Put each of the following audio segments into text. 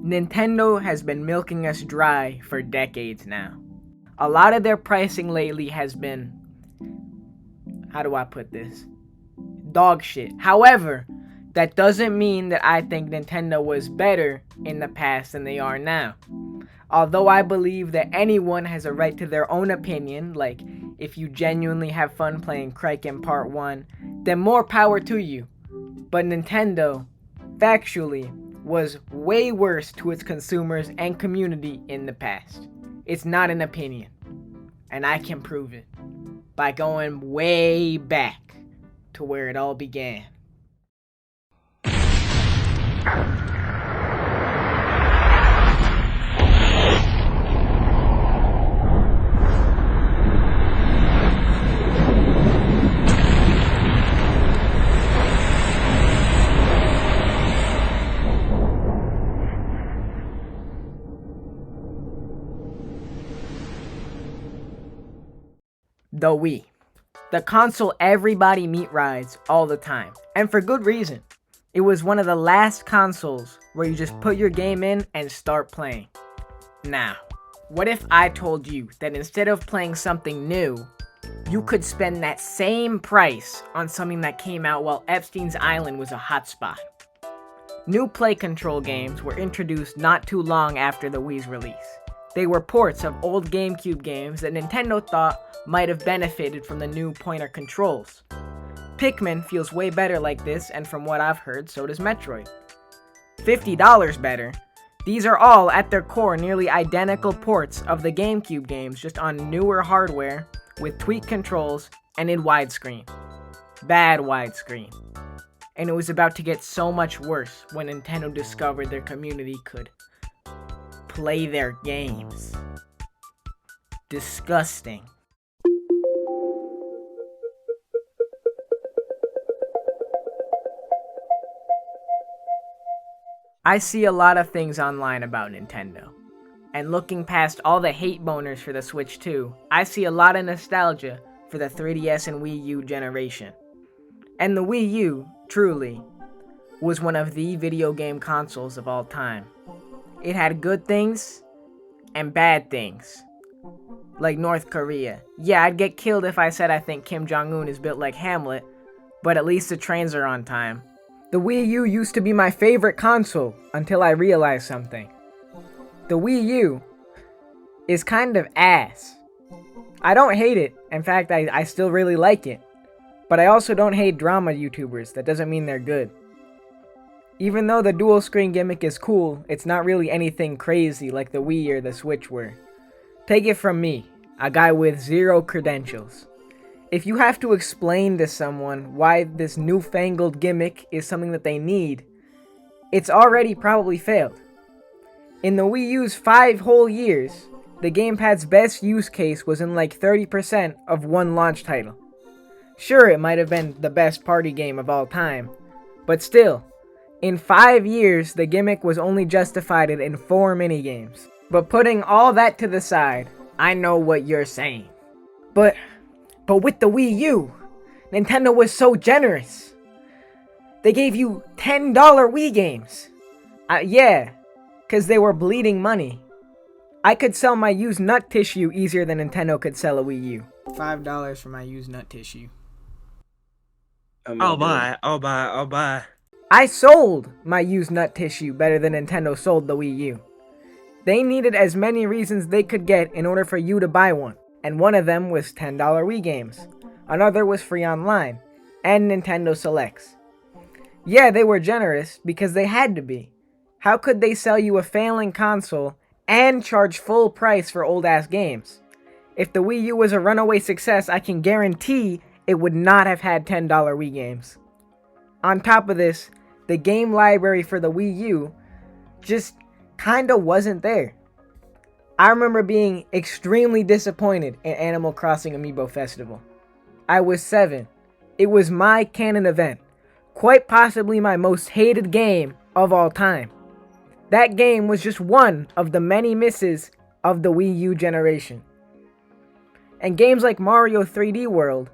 Nintendo has been milking us dry for decades now. A lot of their pricing lately has been, how do I put this? Dog shit. However, that doesn't mean that I think Nintendo was better in the past than they are now. Although I believe that anyone has a right to their own opinion, like if you genuinely have fun playing Kraken Part 1, then more power to you. But Nintendo, factually, was way worse to its consumers and community in the past. It's not an opinion, and I can prove it by going way back to where it all began. The Wii. The console everybody meat rides all the time, and for good reason. It was one of the last consoles where you just put your game in and start playing. Now, what if I told you that instead of playing something new, you could spend that same price on something that came out while Epstein's Island was a hotspot? New play control games were introduced not too long after the Wii's release. They were ports of old GameCube games that Nintendo thought might have benefited from the new pointer controls. Pikmin feels way better like this, and from what I've heard, so does Metroid. $50 better. These are all, at their core, nearly identical ports of the GameCube games, just on newer hardware, with tweaked controls, and in widescreen. Bad widescreen. And it was about to get so much worse when Nintendo discovered their community could play their games. Disgusting. I see a lot of things online about Nintendo. And looking past all the hate boners for the Switch 2, I see a lot of nostalgia for the 3DS and Wii U generation. And the Wii U, truly, was one of the video game consoles of all time. It had good things and bad things. Like North Korea. Yeah, I'd get killed if I said I think Kim Jong-un is built like Hamlet, but at least the trains are on time. The Wii U used to be my favorite console until I realized something. The Wii U is kind of ass. I don't hate it. In fact, I still really like it. But I also don't hate drama YouTubers. That doesn't mean they're good. Even though the dual screen gimmick is cool, it's not really anything crazy like the Wii or the Switch were. Take it from me, a guy with zero credentials. If you have to explain to someone why this newfangled gimmick is something that they need, it's already probably failed. In the Wii U's 5 whole years, the gamepad's best use case was in like 30% of one launch title. Sure, it might have been the best party game of all time, but still, in 5 years, the gimmick was only justified in 4 minigames. But putting all that to the side, I know what you're saying. But with the Wii U, Nintendo was so generous. They gave you $10 Wii games. Yeah, because they were bleeding money. I could sell my used nut tissue easier than Nintendo could sell a Wii U. $5 for my used nut tissue. I'll buy. I sold my used nut tissue better than Nintendo sold the Wii U. They needed as many reasons they could get in order for you to buy one. And one of them was $10 Wii games. Another was free online. And Nintendo Selects. Yeah, they were generous because they had to be. How could they sell you a failing console and charge full price for old-ass games? If the Wii U was a runaway success, I can guarantee it would not have had $10 Wii games. On top of this, the game library for the Wii U just kinda wasn't there. I remember being extremely disappointed in Animal Crossing Amiibo Festival. I was 7. It was my canon event. Quite possibly my most hated game of all time. That game was just one of the many misses of the Wii U generation. And games like Mario 3D World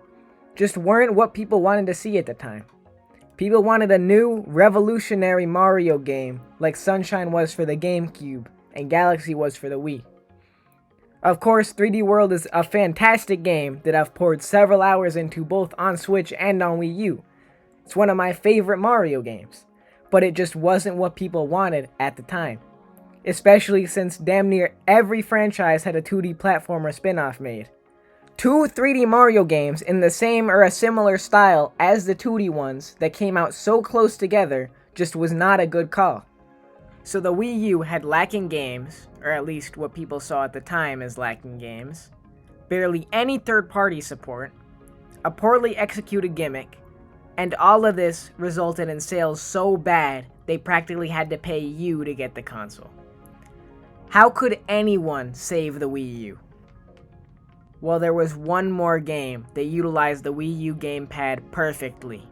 just weren't what people wanted to see at the time. People wanted a new, revolutionary Mario game like Sunshine was for the GameCube and Galaxy was for the Wii. Of course, 3D World is a fantastic game that I've poured several hours into both on Switch and on Wii U. It's one of my favorite Mario games, but it just wasn't what people wanted at the time. Especially since damn near every franchise had a 2D platformer spin-off made. 2 3D Mario games in the same or a similar style as the 2D ones that came out so close together just was not a good call. So the Wii U had lacking games, or at least what people saw at the time as lacking games, barely any third-party support, a poorly executed gimmick, and all of this resulted in sales so bad they practically had to pay you to get the console. How could anyone save the Wii U? Well, there was one more game that utilized the Wii U gamepad perfectly.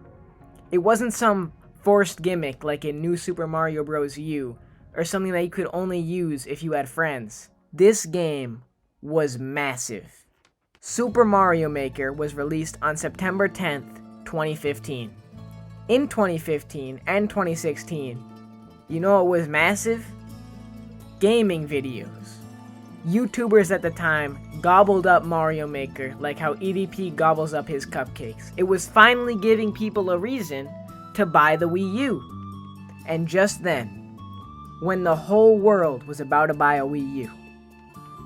It wasn't some forced gimmick like in New Super Mario Bros. U, or something that you could only use if you had friends. This game was massive. Super Mario Maker was released on September 10th, 2015. In 2015 and 2016, you know what was massive? Gaming videos. YouTubers at the time gobbled up Mario Maker like how EDP gobbles up his cupcakes. It was finally giving people a reason to buy the Wii U. And just then, when the whole world was about to buy a Wii U,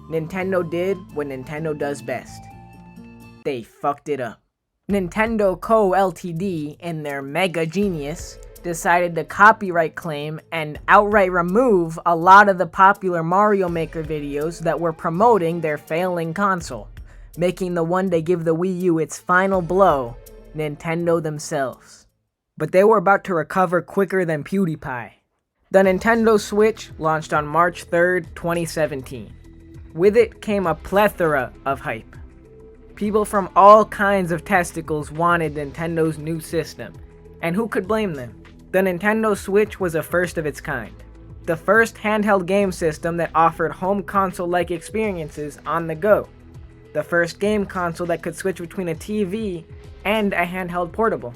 Nintendo did what Nintendo does best. They fucked it up. Nintendo Co. Ltd, in their mega genius, decided to copyright claim and outright remove a lot of the popular Mario Maker videos that were promoting their failing console, making the one to give the Wii U its final blow, Nintendo themselves. But they were about to recover quicker than PewDiePie. The Nintendo Switch launched on March 3rd, 2017. With it came a plethora of hype. People from all kinds of testicles wanted Nintendo's new system, and who could blame them? The Nintendo Switch was a first of its kind. The first handheld game system that offered home console-like experiences on the go. The first game console that could switch between a TV and a handheld portable.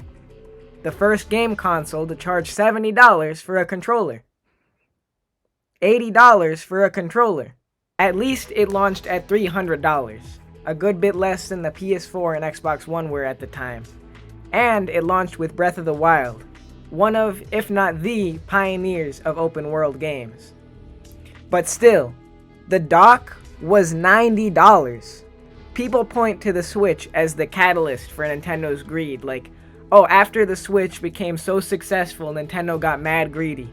The first game console to charge $70 for a controller. $80 for a controller. At least it launched at $300. A good bit less than the PS4 and Xbox One were at the time. And it launched with Breath of the Wild, one of, if not the, pioneers of open world games. But still, the dock was $90. People point to the Switch as the catalyst for Nintendo's greed, like, oh, after the Switch became so successful, Nintendo got mad greedy.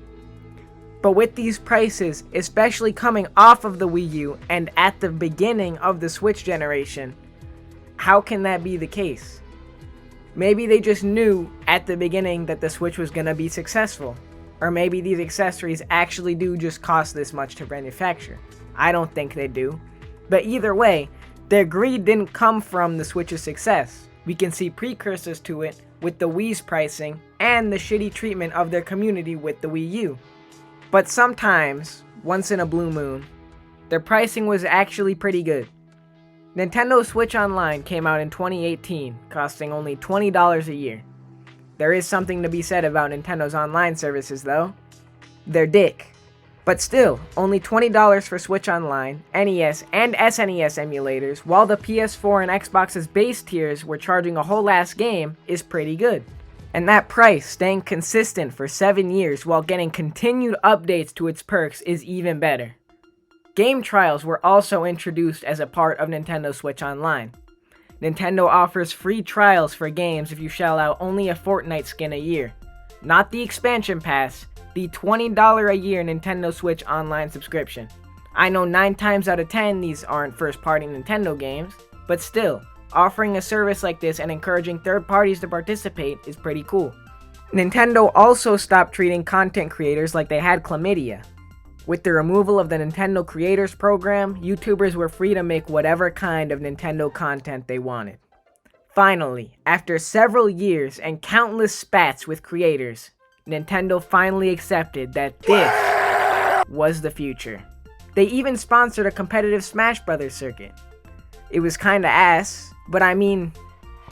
But with these prices, especially coming off of the Wii U and at the beginning of the Switch generation, how can that be the case? Maybe they just knew at the beginning that the Switch was gonna be successful. Or maybe these accessories actually do just cost this much to manufacture. I don't think they do. But either way, their greed didn't come from the Switch's success. We can see precursors to it with the Wii's pricing and the shitty treatment of their community with the Wii U. But sometimes, once in a blue moon, their pricing was actually pretty good. Nintendo Switch Online came out in 2018, costing only $20 a year. There is something to be said about Nintendo's online services though. They're dick. But still, only $20 for Switch Online, NES, and SNES emulators, while the PS4 and Xbox's base tiers were charging a whole ass game, is pretty good. And that price staying consistent for 7 years while getting continued updates to its perks is even better. Game trials were also introduced as a part of Nintendo Switch Online. Nintendo offers free trials for games if you shell out only a Fortnite skin a year. Not the expansion pass, the $20 a year Nintendo Switch Online subscription. I know 9 times out of 10 these aren't first-party Nintendo games, but still, offering a service like this and encouraging third parties to participate is pretty cool. Nintendo also stopped treating content creators like they had chlamydia. With the removal of the Nintendo Creators Program, YouTubers were free to make whatever kind of Nintendo content they wanted. Finally, after several years and countless spats with creators, Nintendo finally accepted that this was the future. They even sponsored a competitive Smash Bros. Circuit. It was kinda ass, but I mean,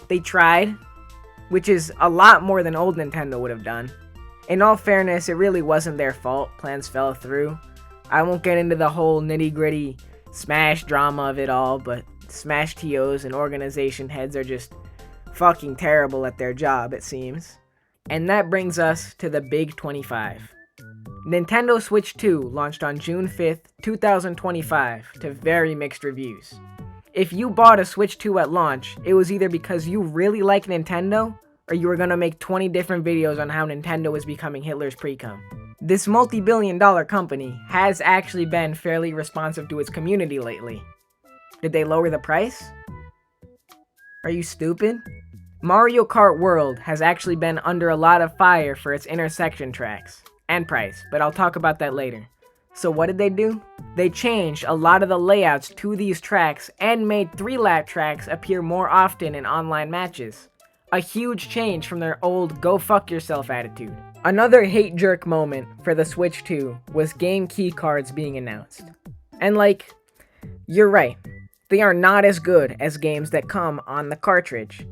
they tried. which is a lot more than old Nintendo would have done. In all fairness, it really wasn't their fault. Plans fell through. I won't get into the whole nitty-gritty Smash drama of it all, but Smash TOs and organization heads are just fucking terrible at their job, it seems. And that brings us to the Big 25. Nintendo Switch 2 launched on June 5th, 2025 to very mixed reviews. If you bought a Switch 2 at launch, it was either because you really like Nintendo, or you were gonna make 20 different videos on how Nintendo is becoming Hitler's pre-cum. This multi-billion-dollar company has actually been fairly responsive to its community lately. Did they lower the price? Are you stupid? Mario Kart World has actually been under a lot of fire for its intersection tracks and price, but I'll talk about that later. So what did they do? They changed a lot of the layouts to these tracks and made 3-lap tracks appear more often in online matches. A huge change from their old go fuck yourself attitude. Another hate jerk moment for the Switch 2 was game key cards being announced. And you're right, they are not as good as games that come on the cartridge.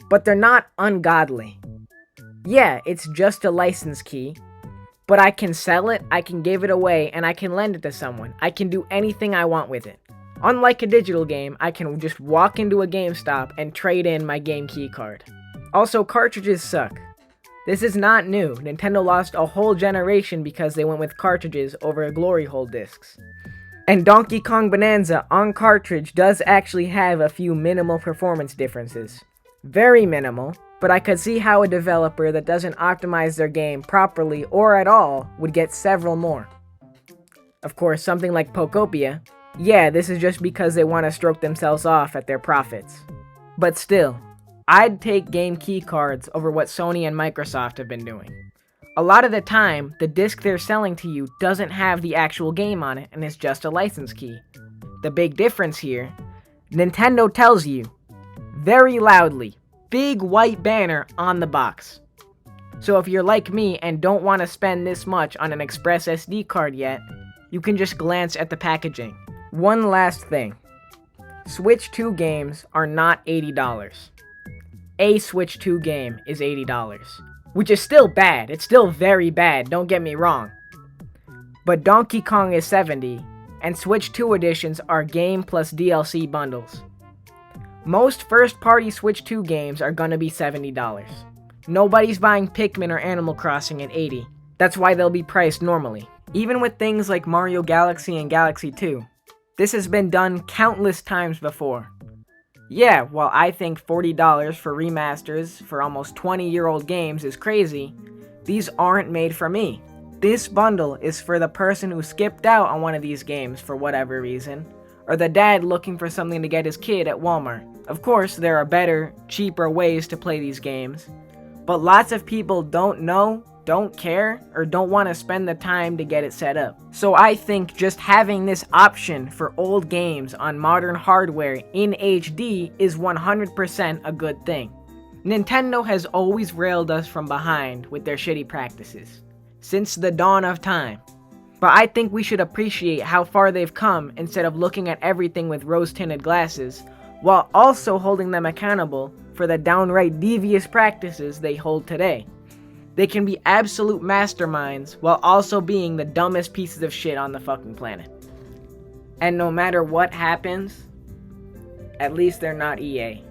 But they're not ungodly. Yeah, it's just a license key, but I can sell it, I can give it away, and I can lend it to someone. I can do anything I want with it. Unlike a digital game, I can just walk into a GameStop and trade in my game key card. Also, cartridges suck. This is not new. Nintendo lost a whole generation because they went with cartridges over glory hole discs. And Donkey Kong Bonanza on cartridge does actually have a few minimal performance differences. Very minimal, but I could see how a developer that doesn't optimize their game properly or at all would get several more. Of course, something like Pokopia, yeah, this is just because they want to stroke themselves off at their profits. But still, I'd take game key cards over what Sony and Microsoft have been doing. A lot of the time, the disc they're selling to you doesn't have the actual game on it and it's just a license key. The big difference here, Nintendo tells you, very loudly, big white banner on the box. So if you're like me and don't want to spend this much on an Express SD card yet, you can just glance at the packaging. One last thing. Switch 2 games are not $80. A Switch 2 game is $80. Which is still bad. It's still very bad, don't get me wrong. But Donkey Kong is $70, and Switch 2 editions are game plus DLC bundles. Most first-party Switch 2 games are gonna be $70. Nobody's buying Pikmin or Animal Crossing at $80. That's why they'll be priced normally. Even with things like Mario Galaxy and Galaxy 2. This has been done countless times before. Yeah, while I think $40 for remasters for almost 20-year-old games is crazy, these aren't made for me. This bundle is for the person who skipped out on one of these games for whatever reason, or the dad looking for something to get his kid at Walmart. Of course, there are better, cheaper ways to play these games, but lots of people don't know, don't care, or don't want to spend the time to get it set up. So I think just having this option for old games on modern hardware in HD is 100% a good thing. Nintendo has always railed us from behind with their shitty practices, since the dawn of time. But I think we should appreciate how far they've come instead of looking at everything with rose-tinted glasses, while also holding them accountable for the downright devious practices they hold today. They can be absolute masterminds while also being the dumbest pieces of shit on the fucking planet. And no matter what happens, at least they're not EA.